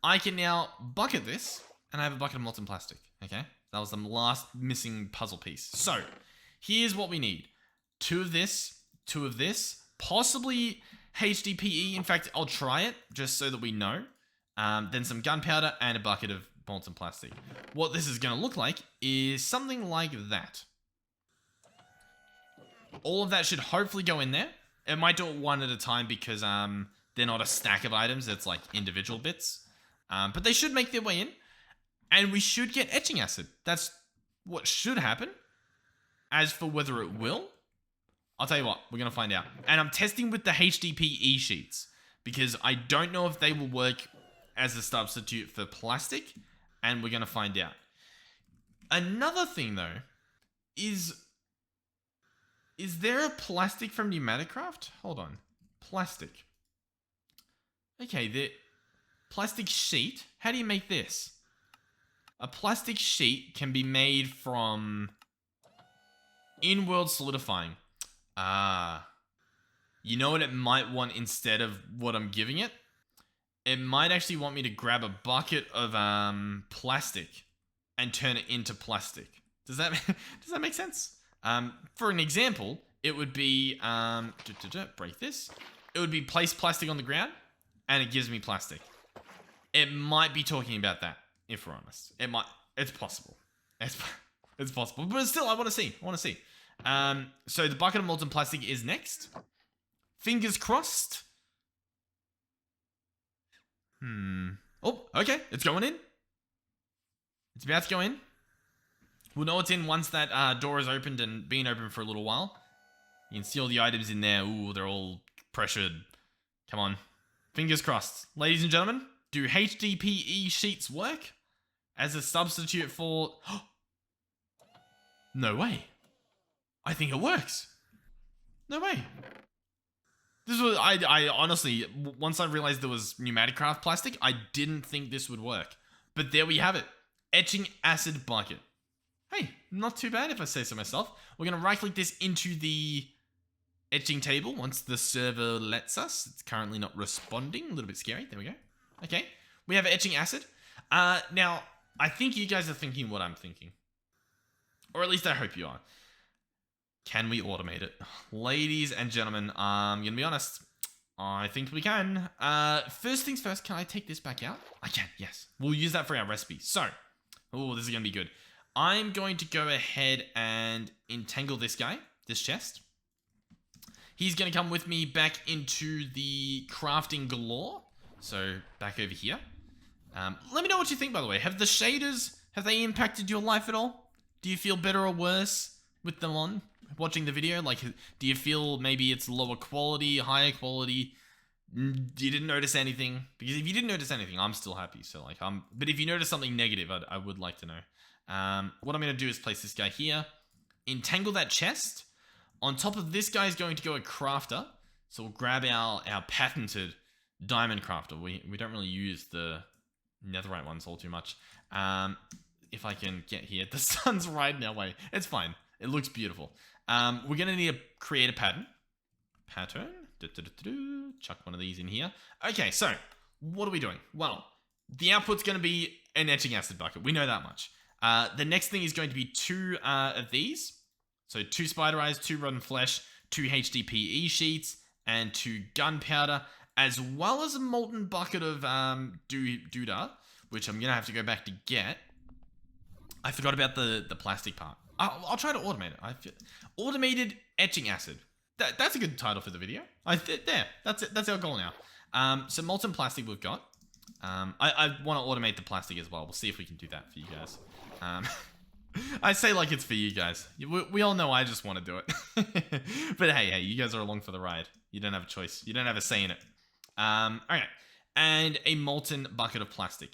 I can now bucket this. And I have a bucket of molten plastic. Okay. That was the last missing puzzle piece. So, here's what we need. 2 of this, 2 of this, possibly HDPE. In fact, I'll try it just so that we know. Then some gunpowder and a bucket of molten plastic. What this is going to look like is something like that. All of that should hopefully go in there. It might do it one at a time because they're not a stack of items. It's like individual bits. But they should make their way in. And we should get etching acid. That's what should happen. As for whether it will, I'll tell you what, we're going to find out. And I'm testing with the HDPE sheets because I don't know if they will work as a substitute for plastic, and we're going to find out. Another thing though is there a plastic from Pneumaticraft? Hold on. Plastic. Okay, the plastic sheet. How do you make this? A plastic sheet can be made from in-world solidifying. You know what it might want instead of what I'm giving it? It might actually want me to grab a bucket of plastic and turn it into plastic. Does that make sense? For an example, it would be break this. It would be place plastic on the ground, and it gives me plastic. It might be talking about that, if we're honest. It might. It's possible. It's possible, but still, I want to see. So the bucket of molten plastic is next. Fingers crossed. Oh, okay. It's going in. It's about to go in. We'll know it's in once that door is opened and been open for a little while. You can see all the items in there. Ooh, they're all pressured. Come on. Fingers crossed. Ladies and gentlemen, do HDPE sheets work as a substitute for... No way. I think it works. No way. This was... I honestly, once I realized there was Pneumaticraft plastic, I didn't think this would work. But there we have it. Etching acid bucket. Hey, not too bad if I say so myself. We're going to right-click this into the etching table once the server lets us. It's currently not responding. A little bit scary. There we go. Okay. We have etching acid. Now, I think you guys are thinking what I'm thinking. Or at least I hope you are. Can we automate it? Ladies and gentlemen, I'm going to be honest. I think we can. First things first, can I take this back out? I can, yes. We'll use that for our recipe. So, oh, this is going to be good. I'm going to go ahead and entangle this guy, this chest. He's going to come with me back into the crafting galore. So, back over here. Let me know what you think, by the way. Have the shaders, have they impacted your life at all? Do you feel better or worse with them on? Watching the video? Like, do you feel maybe it's lower quality, higher quality? You didn't notice anything? Because if you didn't notice anything, I'm still happy. So, like, but if you notice something negative, I would like to know. What I'm going to do is place this guy here. Entangle that chest. On top of this guy is going to go a crafter. So we'll grab our patented diamond crafter. We don't really use the netherite ones all too much. If I can get here. The sun's right in our way. It's fine. It looks beautiful. We're going to need to create a pattern. Chuck one of these in here. Okay, so what are we doing? Well, the output's going to be an etching acid bucket. We know that much. The next thing is going to be 2 of these. So 2 spider eyes, 2 rotten flesh, 2 HDPE sheets, and 2 gunpowder, as well as a molten bucket of doodah, which I'm going to have to go back to get. I forgot about the plastic part. I'll try to automate it. Automated etching acid. That's a good title for the video. There, that's it. That's our goal now. So molten plastic we've got. I want to automate the plastic as well. We'll see if we can do that for you guys. I say like it's for you guys. We all know I just want to do it. But hey, you guys are along for the ride. You don't have a choice. You don't have a say in it. Okay. And a molten bucket of plastic.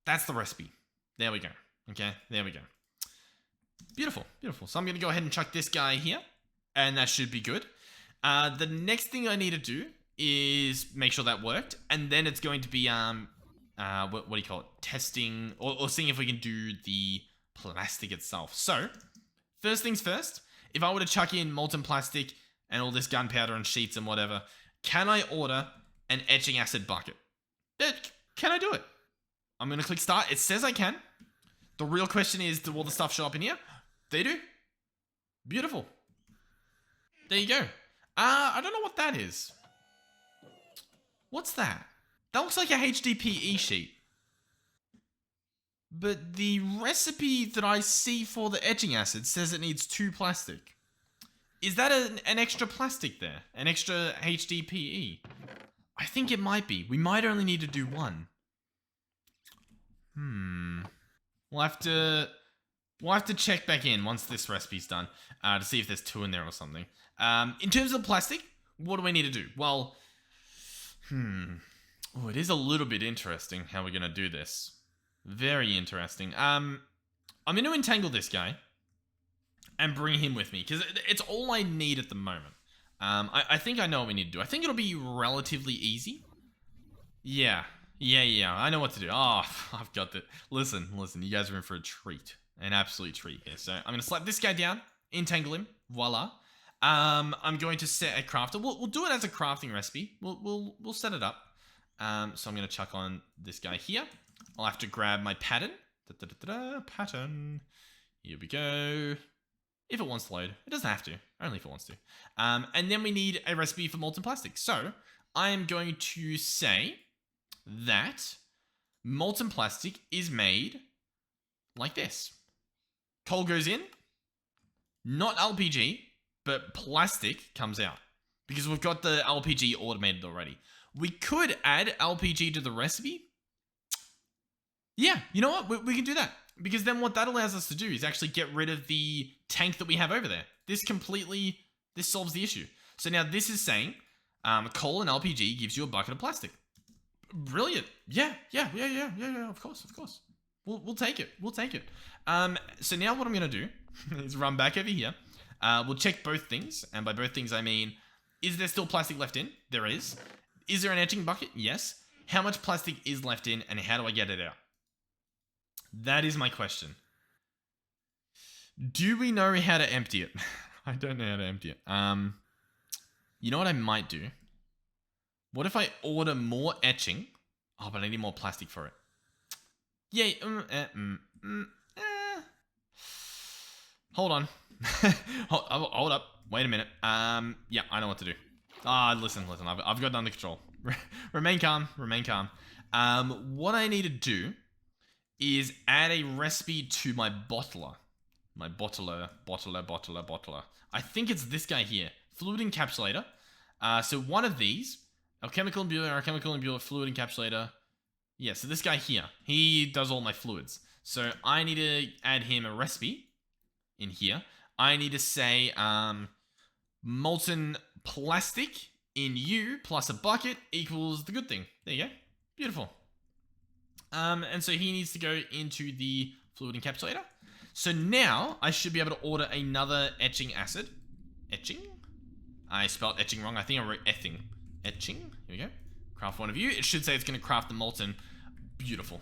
That's the recipe. There we go. Okay, there we go. Beautiful, beautiful. So I'm going to go ahead and chuck this guy here. And that should be good. The next thing I need to do is make sure that worked. And then it's going to be, what do you call it? Testing, or seeing if we can do the plastic itself. So, first things first. If I were to chuck in molten plastic and all this gunpowder and sheets and whatever, can I order an etching acid bucket? Can I do it? I'm going to click start. It says I can. The real question is, do all the stuff show up in here? They do. Beautiful. There you go. I don't know what that is. What's that? That looks like a HDPE sheet. But the recipe that I see for the etching acid says it needs 2 plastic. Is that an extra plastic there? An extra HDPE? I think it might be. We might only need to do 1. We'll have to check back in once this recipe's done to see if there's 2 in there or something. In terms of plastic, what do we need to do? Well, it is a little bit interesting how we're going to do this. Very interesting. I'm going to entangle this guy and bring him with me because it's all I need at the moment. I think I know what we need to do. I think it'll be relatively easy. Yeah. I know what to do. Oh, I've got that. Listen, you guys are in for a treat. An absolute treat here. So I'm going to slap this guy down, entangle him. Voila. I'm going to set a crafter. We'll do it as a crafting recipe. We'll set it up. So I'm going to chuck on this guy here. I'll have to grab my pattern. Pattern. Here we go. If it wants to load. It doesn't have to. Only if it wants to. And then we need a recipe for molten plastic. So I am going to say that molten plastic is made like this. Coal goes in. Not LPG, but plastic comes out. Because we've got the LPG automated already. We could add LPG to the recipe. Yeah, you know what? We can do that. Because then what that allows us to do is actually get rid of the tank that we have over there. This solves the issue. So now this is saying coal and LPG gives you a bucket of plastic. Brilliant. Yeah, of course. We'll take it. So now what I'm going to do is run back over here. We'll check both things. And by both things, I mean, is there still plastic left in? There is. Is there an etching bucket? Yes. How much plastic is left in and how do I get it out? That is my question. Do we know how to empty it? I don't know how to empty it. You know what I might do? What if I order more etching? Oh, but I need more plastic for it. Yeah. Hold on. Hold up. Wait a minute. Yeah, I know what to do. Listen. I've got it under control. Remain calm. What I need to do is add a recipe to my bottler. My bottler. I think it's this guy here. Fluid encapsulator. So one of these, our chemical imbuer, fluid encapsulator. Yeah, so this guy here, he does all my fluids. So I need to add him a recipe in here. I need to say molten plastic in U plus a bucket equals the good thing. There you go. Beautiful. And so he needs to go into the fluid encapsulator. So now I should be able to order another etching acid. Etching? I spelled etching wrong. I think I wrote ething. Etching. Here we go. Craft one of you. It should say it's going to craft the molten. Beautiful.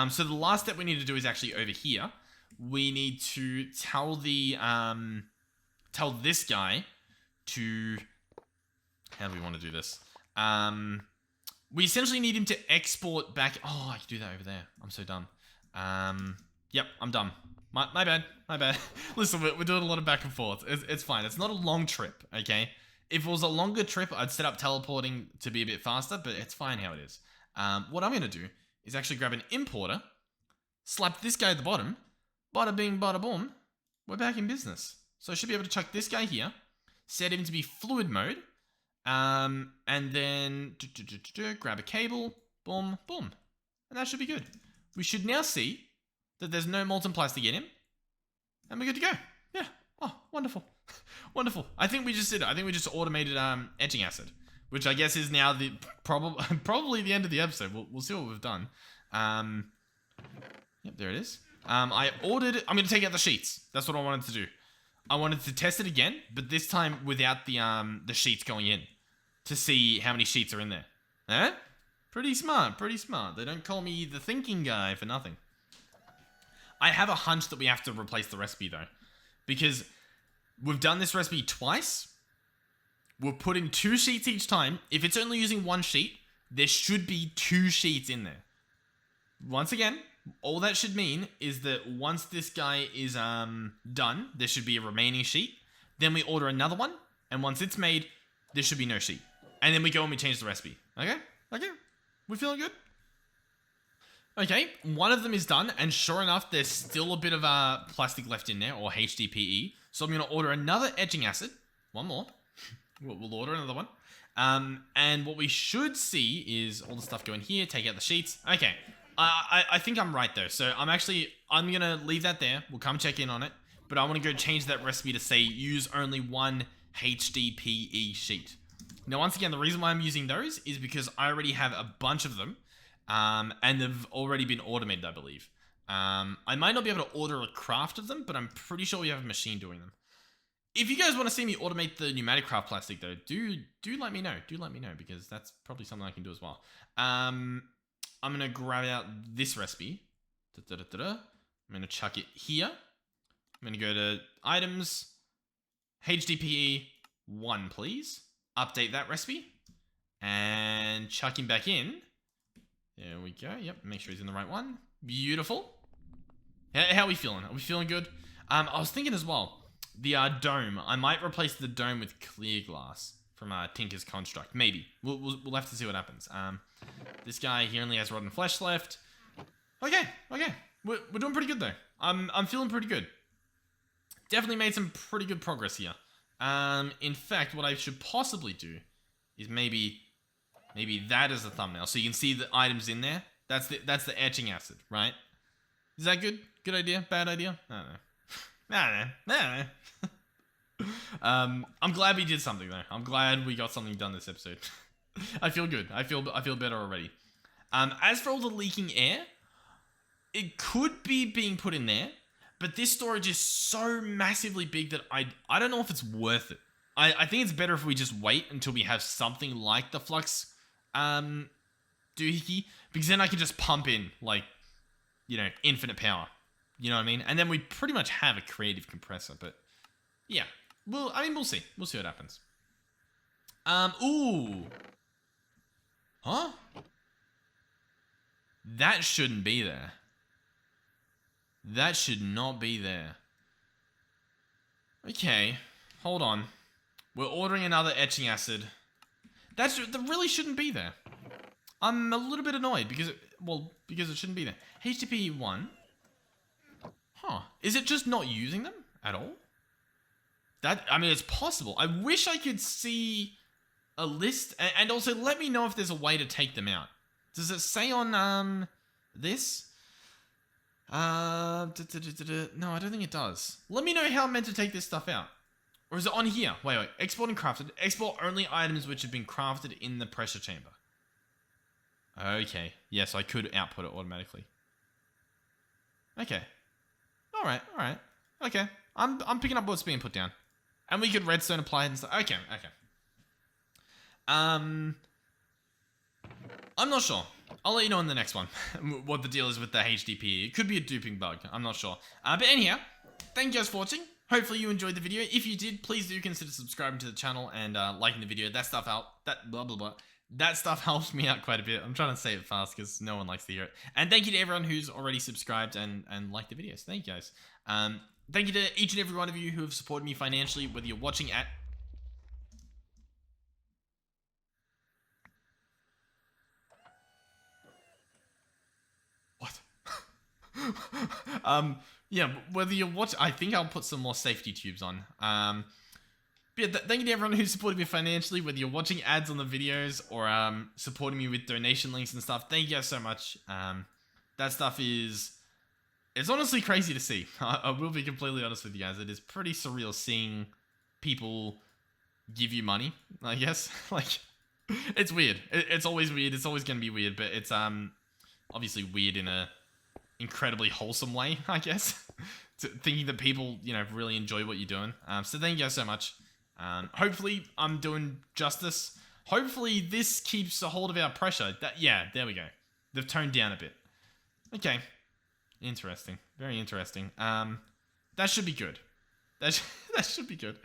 So the last step we need to do is actually over here. We need to tell the tell this guy to, how do we want to do this? We essentially need him to export back. Oh, I can do that over there. I'm so dumb. Yep, I'm dumb. My bad. Listen, we're doing a lot of back and forth. It's fine. It's not a long trip, okay? If it was a longer trip, I'd set up teleporting to be a bit faster, but it's fine how it is. What I'm going to do is actually grab an importer, slap this guy at the bottom, bada bing, bada boom, we're back in business. So I should be able to chuck this guy here, set him to be fluid mode, and then grab a cable, boom, boom. And that should be good. We should now see that there's no molten plastic in him, and we're good to go. Yeah. Oh, wonderful. Wonderful. I think we just did it. I think we just automated etching acid, which I guess is now the probably the end of the episode. We'll see what we've done. Yep, there it is. I'm going to take out the sheets. That's what I wanted to do. I wanted to test it again, but this time without the sheets going in to see how many sheets are in there. Eh? Pretty smart. They don't call me the thinking guy for nothing. I have a hunch that we have to replace the recipe though, because we've done this recipe twice. We've put in 2 sheets each time. If it's only using 1 sheet, there should be 2 sheets in there. Once again, all that should mean is that once this guy is done, there should be a remaining sheet. Then we order another one, and once it's made, there should be no sheet. And then we go and we change the recipe. Okay? We feeling good? Okay, one of them is done, and sure enough, there's still a bit of plastic left in there, or HDPE. So I'm going to order another etching acid. One more. We'll order another one. And what we should see is all the stuff go in here, take out the sheets. Okay, I think I'm right though. So I'm going to leave that there. We'll come check in on it. But I want to go change that recipe to say use only 1 HDPE sheet. Now, once again, the reason why I'm using those is because I already have a bunch of them. and they've already been automated, I believe. I might not be able to order a craft of them, but I'm pretty sure we have a machine doing them. If you guys want to see me automate the pneumatic craft plastic, though, do let me know. Do let me know, because that's probably something I can do as well. I'm going to grab out this recipe. I'm going to chuck it here. I'm going to go to items, HDPE 1, please. Update that recipe. And chuck him back in. There we go. Yep, make sure he's in the right one. Beautiful. How are we feeling? Are we feeling good? I was thinking as well, the dome. I might replace the dome with clear glass from Tinker's Construct. Maybe. We'll have to see what happens. This guy, he only has rotten flesh left. Okay. We're doing pretty good, though. I'm feeling pretty good. Definitely made some pretty good progress here. In fact, what I should possibly do is maybe that as a thumbnail, so you can see the items in there. That's the etching acid, right? Is that good? Good idea? Bad idea? I don't know. I'm glad we did something though. I'm glad we got something done this episode. I feel good. I feel better already. As for all the leaking air, it could be being put in there, but this storage is so massively big that I don't know if it's worth it. I think it's better if we just wait until we have something like the flux doohickey, because then I can just pump in, like, you know, infinite power. You know what I mean? And then we pretty much have a creative compressor, but yeah. Well, I mean, we'll see. We'll see what happens. Ooh. Huh? That shouldn't be there. That should not be there. Okay. Hold on. We're ordering another etching acid. That really shouldn't be there. I'm a little bit annoyed because it shouldn't be there. HDPE 1. Huh. Is it just not using them at all? I mean, it's possible. I wish I could see a list, and also let me know if there's a way to take them out. Does it say on this? No, I don't think it does. Let me know how I'm meant to take this stuff out. Or is it on here? Wait. Export and crafted. Export only items which have been crafted in the pressure chamber. Okay. Yes, I could output it automatically. Okay. Alright. Okay. I'm picking up what's being put down. And we could redstone apply it and stuff. Okay. I'm not sure. I'll let you know in the next one what the deal is with the HDPE. It could be a duping bug. I'm not sure. But anyhow, thank you guys for watching. Hopefully you enjoyed the video. If you did, please do consider subscribing to the channel and liking the video. That stuff That stuff helps me out quite a bit. I'm trying to say it fast because no one likes to hear it. And thank you to everyone who's already subscribed and liked the videos. Thank you guys. Thank you to each and every one of you who have supported me financially, whether you're watching at... What? Yeah, whether you're watching... I think I'll put some more safety tubes on. But yeah, thank you to everyone who supported me financially, whether you're watching ads on the videos or supporting me with donation links and stuff. Thank you guys so much. That stuff is... It's honestly crazy to see. I will be completely honest with you guys. It is pretty surreal seeing people give you money, I guess. Like, it's weird. It's always weird. It's always going to be weird, but it's obviously weird in a incredibly wholesome way, I guess. Thinking that people, you know, really enjoy what you're doing. So thank you guys so much. Hopefully I'm doing justice. Hopefully this keeps a hold of our pressure. Yeah, there we go. They've toned down a bit. Okay. Interesting. Very interesting. That should be good. That should be good.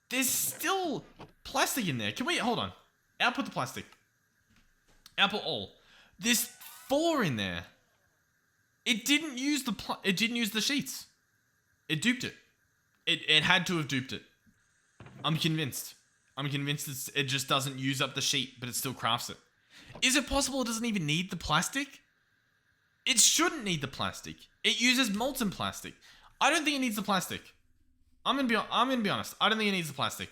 There's still plastic in there. Can we, hold on. Output the plastic. Output all. There's 4 in there. It didn't use the sheets. It duped it. It had to have duped it. I'm convinced. It just doesn't use up the sheet, but it still crafts it. Is it possible it doesn't even need the plastic? It shouldn't need the plastic. It uses molten plastic. I don't think it needs the plastic. I'm gonna be honest. I don't think it needs the plastic.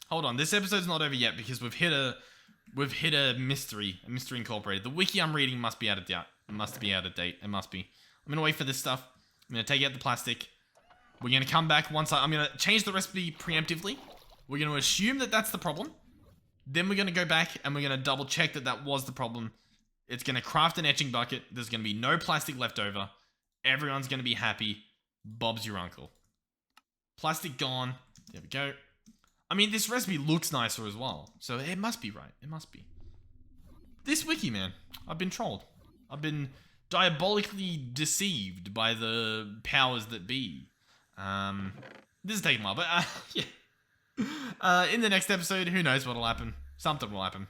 Hold on, this episode's not over yet because we've hit a mystery incorporated. The wiki I'm reading must be out of date. It must be. I'm gonna wait for this stuff. I'm gonna take out the plastic. We're gonna come back once I'm gonna change the recipe preemptively. We're gonna assume that that's the problem. Then we're going to go back and we're going to double check that that was the problem. It's going to craft an etching bucket. There's going to be no plastic left over. Everyone's going to be happy. Bob's your uncle. Plastic gone. There we go. I mean, this recipe looks nicer as well. So it must be right. It must be. This wiki, man. I've been trolled. I've been diabolically deceived by the powers that be. This is taking a while, but yeah. In the next episode, who knows what'll happen. Something will happen.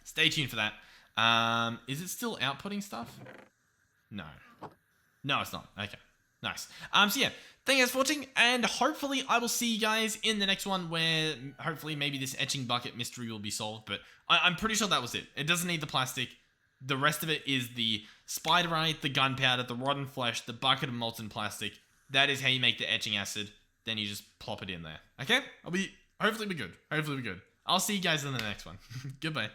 Stay tuned for that. Is it still outputting stuff? No. No, it's not. Okay. Nice. So yeah, thank you guys for watching, and hopefully I will see you guys in the next one where hopefully maybe this etching bucket mystery will be solved, but I'm pretty sure that was it. It doesn't need the plastic. The rest of it is the spiderite, the gunpowder, the rotten flesh, the bucket of molten plastic. That is how you make the etching acid. Then you just plop it in there. Okay? Hopefully we're good. Hopefully we're good. I'll see you guys in the next one. Goodbye.